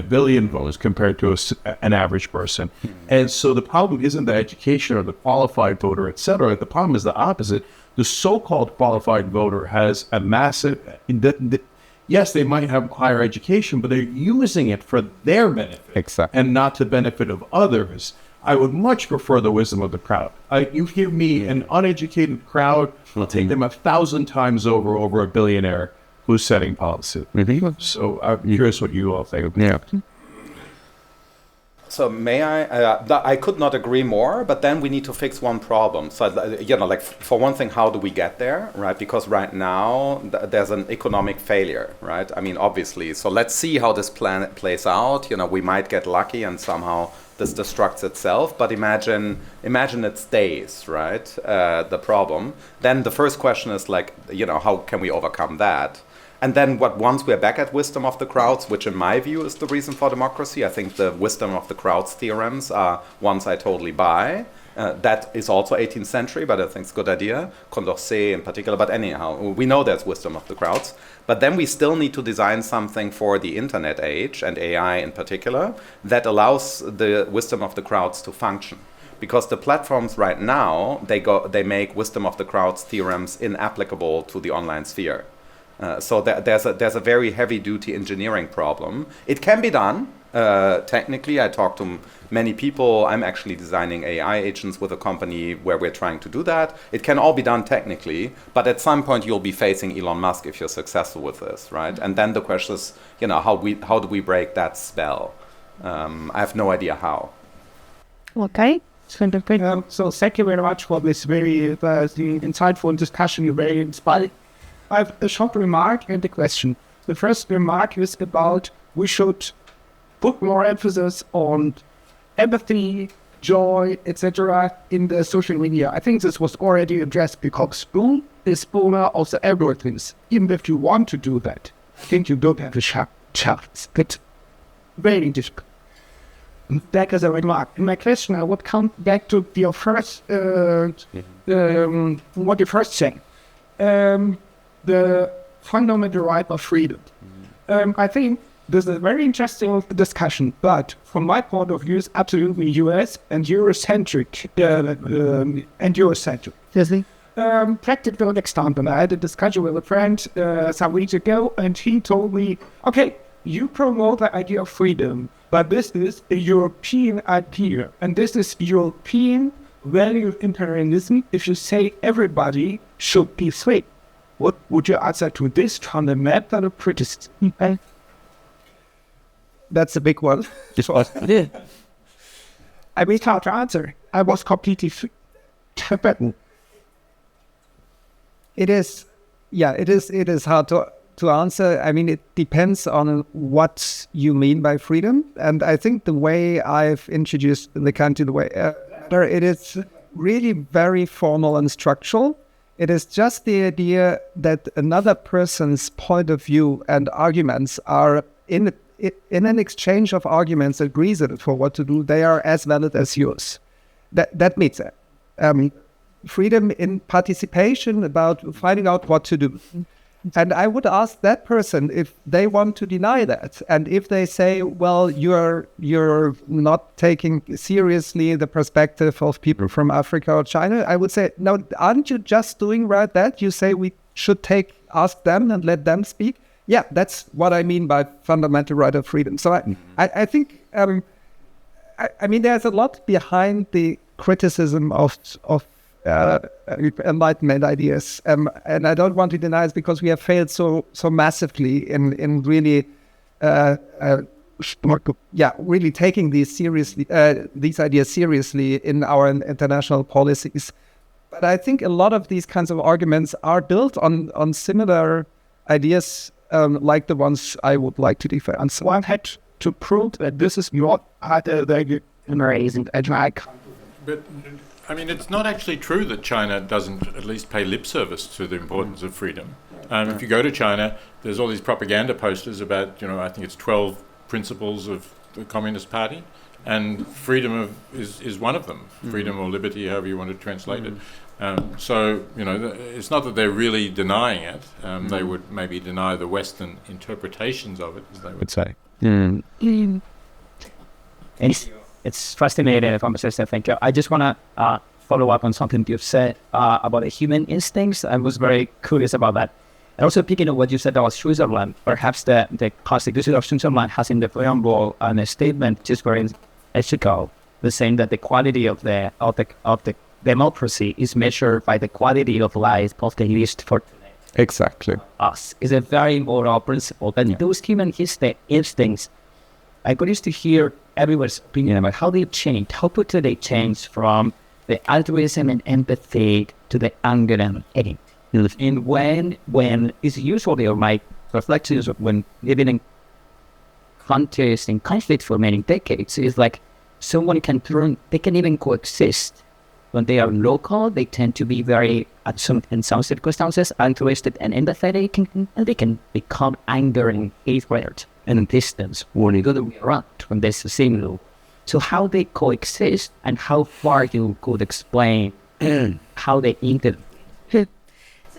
billion votes compared to an average person. And so the problem isn't the education or the qualified voter, et cetera. The problem is the opposite. The so-called qualified voter has a massive, yes, they might have higher education, but they're using it for their benefit and not to benefit of others. I would much prefer the wisdom of the crowd. You give me an uneducated crowd, I'll take them 1,000 times over a billionaire who's setting policy. So I'm curious what you all think. So may I could not agree more, but then we need to fix one problem. So, like for one thing, how do we get there, right? Because right now there's an economic failure, right? I mean, obviously. So let's see how this planet plays out. We might get lucky and somehow this destructs itself, but imagine it stays, right? The problem. Then the first question is like, how can we overcome that? And then once we're back at wisdom of the crowds, which in my view is the reason for democracy, I think the wisdom of the crowds theorems are ones I totally buy. That is also 18th century, but I think it's a good idea. Condorcet in particular, but anyhow, we know there's wisdom of the crowds. But then we still need to design something for the internet age, and AI in particular, that allows the wisdom of the crowds to function. Because the platforms right now, they make wisdom of the crowds theorems inapplicable to the online sphere. So there's a very heavy-duty engineering problem. It can be done. Technically, I talk to many people. I'm actually designing AI agents with a company where we're trying to do that. It can all be done technically, but at some point you'll be facing Elon Musk if you're successful with this, right? And then the question is, how do we break that spell? I have no idea how. Okay. So thank you very much for this very insightful discussion. You're very inspiring. I have a short remark and a question. The first remark is about we should put more emphasis on empathy, joy, etc. in the social media. I think this was already addressed because boom is owner of the algorithms. Even if you want to do that, I think you don't have a chance. It's very difficult. That is a remark. My question, I would come back to your first, what you first said. The fundamental right of freedom. I think this is a very interesting discussion, but from my point of view, it's absolutely US and Eurocentric. Practical example. I had a discussion with a friend some weeks ago, and he told me, okay, you promote the idea of freedom, but this is a European idea, and this is European value of imperialism. If you say everybody should be free, what would you answer to this fundamental criticism? That's a big one. I mean, how to answer. I was completely Tibetan. It is hard to answer. I mean, it depends on what you mean by freedom. And I think the way I've introduced the country, it is really very formal and structural. It is just the idea that another person's point of view and arguments are in an exchange of arguments and reason for what to do, they are as valid as yours. That means freedom in participation, about finding out what to do. And I would ask that person if they want to deny that. And if they say, well, you're not taking seriously the perspective of people from Africa or China, I would say, no, aren't you just doing right that? You say we should ask them and let them speak. Yeah, that's what I mean by fundamental right of freedom. So I think, I mean, there's a lot behind the criticism of Enlightenment ideas, and I don't want to deny it because we have failed so massively in really, really taking these ideas seriously in our international policies. But I think a lot of these kinds of arguments are built on similar ideas, like the ones I would like to defend. So I've had to prove that this is not amazing and like. But I mean, it's not actually true that China doesn't at least pay lip service to the importance of freedom. If you go to China, there's all these propaganda posters about, I think it's 12 principles of the Communist Party, and freedom is one of them. Freedom or liberty, however you want to translate it. So, it's not that they're really denying it. They would maybe deny the Western interpretations of it, as they would say. It's fascinating conversation. Thank you. I just want to follow up on something you've said about the human instincts. I was very curious about that. And also picking up what you said about Switzerland, perhaps the Constitution of Switzerland has in the preamble a statement just very ethical, the saying that the quality of the democracy is measured by the quality of life of the least fortunate. Exactly. Us is a very moral principle. And those human instincts, I got used to hear everyone's opinion about how they change, how quickly they change from the altruism and empathy to the anger and hate. And when it's usually, or my reflections of when living in countries in conflict for many decades, is like someone they can even coexist. When they are local, they tend to be very, in some circumstances, altruistic and empathetic, and they can become anger and hatred and distance when you go the way around, when there's the same law. So how they coexist and how far you could explain how they intervene.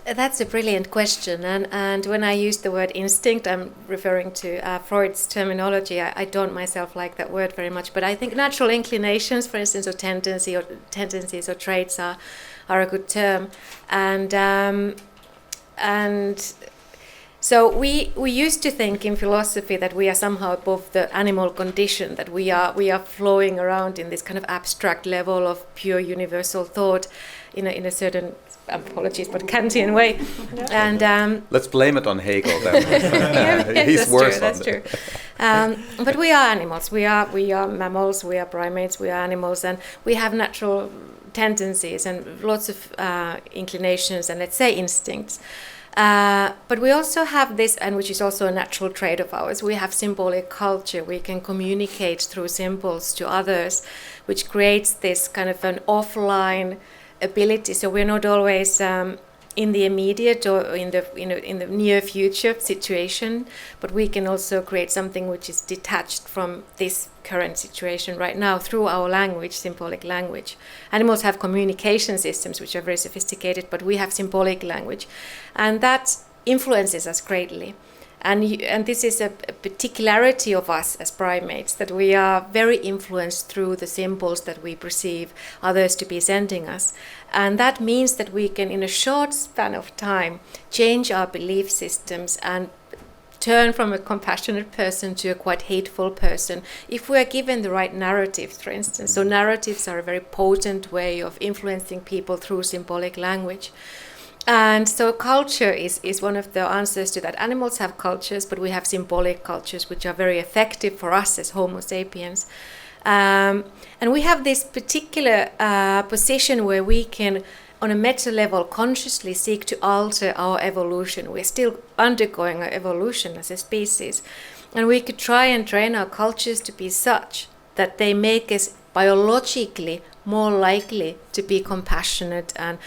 That's a brilliant question, and when I use the word instinct, I'm referring to Freud's terminology. I don't myself like that word very much, but I think natural inclinations, for instance, or tendencies or traits are a good term, and so we used to think in philosophy that we are somehow above the animal condition, that we are flowing around in this kind of abstract level of pure universal thought in a certain, apologies, but Kantian way. And let's blame it on Hegel then. He's worse on it. But we are animals. We are mammals. We are primates. We are animals, and we have natural tendencies and lots of inclinations and, let's say, instincts. But we also have this, and which is also a natural trait of ours, we have symbolic culture. We can communicate through symbols to others, which creates this kind of an offline ability. So we're not always in the immediate or in the near future situation, but we can also create something which is detached from this current situation right now through our language, symbolic language. Animals have communication systems which are very sophisticated, but we have symbolic language, and that influences us greatly. And this is a particularity of us as primates, that we are very influenced through the symbols that we perceive others to be sending us. And that means that we can, in a short span of time, change our belief systems and turn from a compassionate person to a quite hateful person if we are given the right narratives, for instance. So narratives are a very potent way of influencing people through symbolic language. And so culture is one of the answers to that. Animals have cultures, but we have symbolic cultures which are very effective for us as Homo sapiens. And we have this particular position where we can, on a meta level, consciously seek to alter our evolution. We're still undergoing our evolution as a species. And we could try and train our cultures to be such that they make us biologically more likely to be compassionate and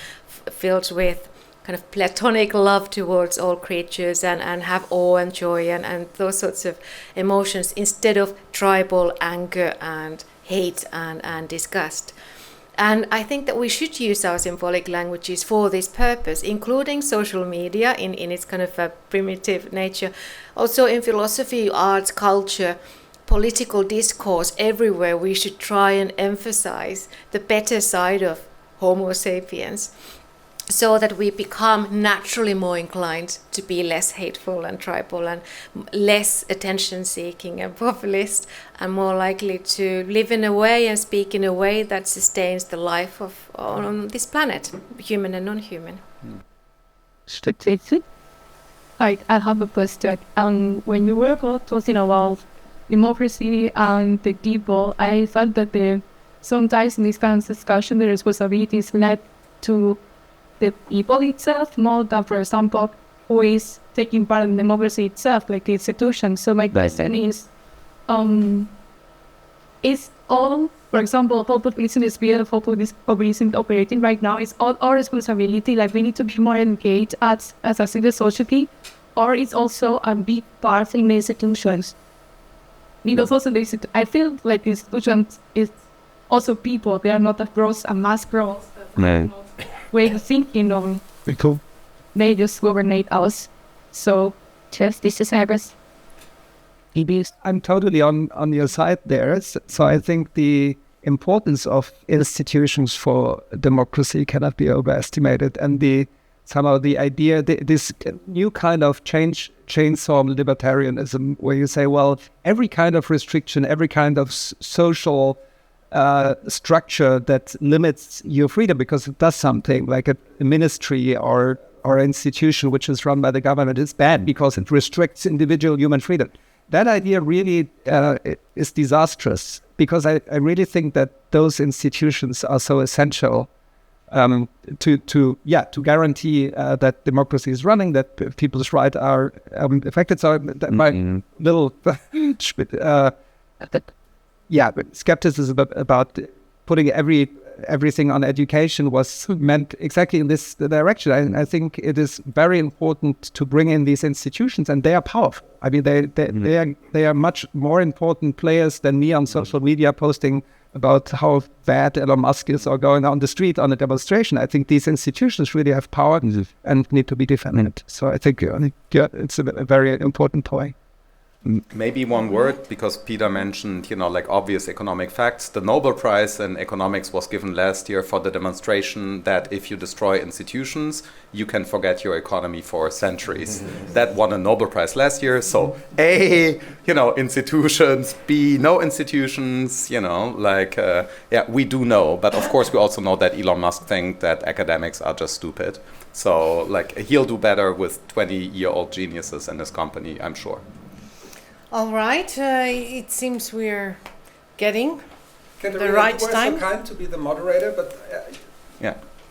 filled with kind of platonic love towards all creatures and have awe and joy and those sorts of emotions instead of tribal anger and hate and disgust. And I think that we should use our symbolic languages for this purpose, including social media in its kind of a primitive nature. Also in philosophy, arts, culture, political discourse, everywhere we should try and emphasize the better side of Homo sapiens, so that we become naturally more inclined to be less hateful and tribal and less attention-seeking and populist, and more likely to live in a way and speak in a way that sustains the life of on this planet, human and non-human. I have a question. When you were talking about democracy and the people, I thought that sometimes in this kind of discussion the responsibility is led to the people itself, more than, for example, who is taking part in democracy itself, like the institution. So my question is all, for example, populism is beautiful, populism operating right now, is all our responsibility, like we need to be more engaged as a civil society, or it's also a big part in the institutions? Because also I feel like the institutions is also people, they are not a gross and mass growth. Way of thinking of Cool. They just governate us. So just this is Iris. I'm totally on your side there. So I think the importance of institutions for democracy cannot be overestimated, and somehow the idea, this new kind of chainsaw libertarianism, where you say, well, every kind of restriction, every kind of social structure that limits your freedom because it does something, like a ministry or institution which is run by the government, is bad because it restricts individual human freedom. That idea really is disastrous, because I really think that those institutions are so essential to guarantee that democracy is running, that people's rights are affected. So my little skepticism about putting everything on education was meant exactly in this direction. I think it is very important to bring in these institutions, and they are powerful. I mean, they are much more important players than me on social media posting about how bad Elon Musk is or going on the street on a demonstration. I think these institutions really have power and need to be defended. So I think it's a very important point. Maybe one word, because Peter mentioned, like obvious economic facts. The Nobel Prize in economics was given last year for the demonstration that if you destroy institutions, you can forget your economy for centuries. That won a Nobel Prize last year. So A, institutions, B, no institutions, we do know. But of course, we also know that Elon Musk thinks that academics are just stupid. So he'll do better with 20-year-old geniuses in his company, I'm sure. All right, it seems we're getting Katarzyna, the right you were time. so kind to be the moderator, but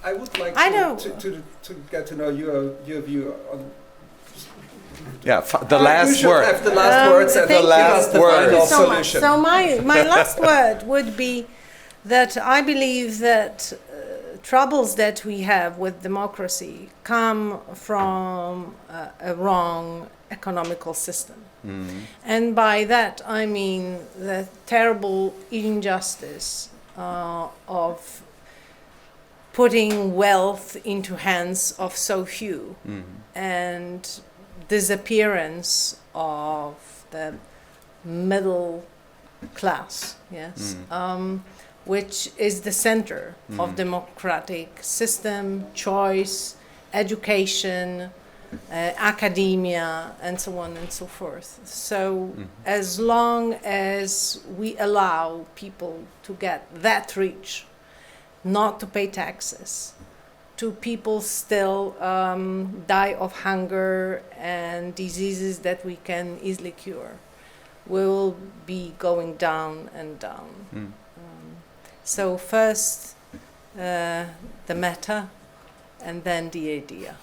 I would like I know. to get to know your view on. Yeah, the last you word. Have the last words and the last word. final so solution. So my last word would be that I believe that troubles that we have with democracy come from a wrong economical system. And by that I mean the terrible injustice of putting wealth into hands of so few and disappearance of the middle class, yes, which is the center of democratic system, choice, education, academia, and so on and so forth. So as long as we allow people to get that rich, not to pay taxes, to people still die of hunger and diseases that we can easily cure, we will be going down and down. So first the matter and then the idea.